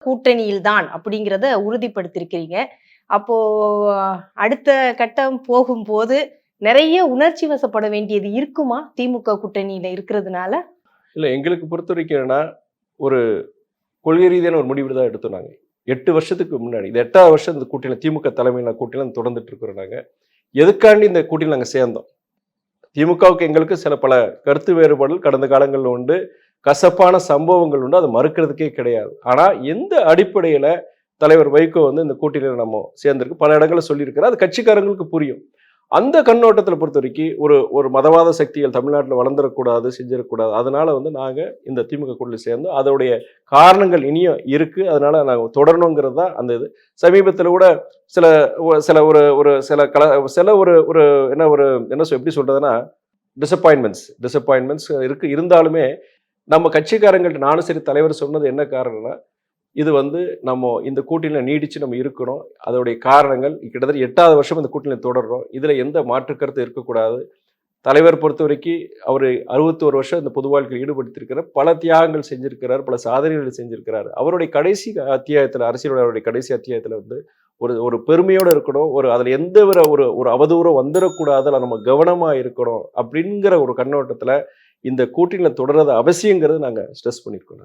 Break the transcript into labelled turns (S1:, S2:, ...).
S1: கூட்டணியில் தான் அப்படிங்கிறத உறுதிப்படுத்தியிருக்கிறீங்க. அப்போ அடுத்த கட்டம் போகும்போது நிறைய உணர்ச்சி வசப்பட வேண்டியது இருக்குமா? திமுக கூட்டணியில இருக்கிறதுனால?
S2: இல்ல எங்களுக்கு பொறுத்தவரைக்கும் என்னன்னா, ஒரு கொள்கை ரீதியான ஒரு முடிவு தான் எடுத்தோம் நாங்க. 8 வருஷத்துக்கு முன்னாடி. இது 8வது வருஷம் இந்த கூட்டணியில திமுக தலைமையிலான கூட்டணியில தொடர்ந்துட்டு இருக்கிறோம் நாங்க. எதுக்காண்டி இந்த கூட்டணியில நாங்க சேர்ந்தோம்? திமுகவுக்கு எங்களுக்கு சில பல கருத்து வேறுபாடுகள் கடந்த காலங்கள்ல உண்டு. கசப்பான சம்பவங்கள் உண்டு. அதை மறுக்கிறதுக்கே கிடையாது. ஆனா எந்த அடிப்படையில தலைவர் வைகோ வந்து இந்த கூட்டணியில நம்ம சேர்ந்திருக்கு பல இடங்களில் சொல்லியிருக்கிறார். அது கட்சிக்காரங்களுக்கு புரியும். அந்த கண்ணோட்டத்தில் பொறுத்த வரைக்கும் ஒரு மதவாத சக்திகள் தமிழ்நாட்டில் வளர்ந்துடக்கூடாது, செஞ்சிடக்கூடாது. அதனால வந்து நாங்கள் இந்த திமுக கூட்டணியில் சேர்ந்து அதோடைய காரணங்கள் இனியும் இருக்கு. அதனால நாங்கள் தொடரணுங்கிறது தான் அந்த இது. சமீபத்தில் கூட சில சில ஒரு ஒரு சில சில ஒரு ஒரு என்ன ஒரு என்ன எப்படி சொல்றதுன்னா டிசப்பாயின்மெண்ட்ஸ் இருக்கு. இருந்தாலுமே நம்ம கட்சிக்காரங்கள்ட்ட நானும் சரி தலைவர் சொன்னது என்ன காரணம்னா, இது வந்து நம்ம இந்த கூட்டணியில் நீடிச்சு நம்ம இருக்கணும். அதோடைய காரணங்கள் கிட்டத்தட்ட 8வது வருஷம் இந்த கூட்டணியில் தொடர்றோம். இதுல எந்த மாற்று கருத்து இருக்கக்கூடாது. தலைவர் பொறுத்த வரைக்கும் அவர் 61 வருஷம் இந்த பொது வாழ்க்கையில் ஈடுபடுத்தியிருக்கிறார். பல தியாகங்கள் செஞ்சிருக்கிறார், பல சாதனைகள் செஞ்சிருக்கிறார். அவருடைய கடைசி அத்தியாயத்தில் அரசியலுடைய கடைசி அத்தியாயத்தில் வந்து ஒரு பெருமையோடு இருக்கணும். அதில் எந்த ஒரு அவதூறம் வந்துடக்கூடாது, அதில் நம்ம கவனமா இருக்கணும் அப்படிங்கிற ஒரு கண்ணோட்டத்தில் இந்த கூட்டணியில் தொடர்றது அவசியங்கிறது நாங்கள் ஸ்ட்ரெஸ் பண்ணியிருக்கோம்.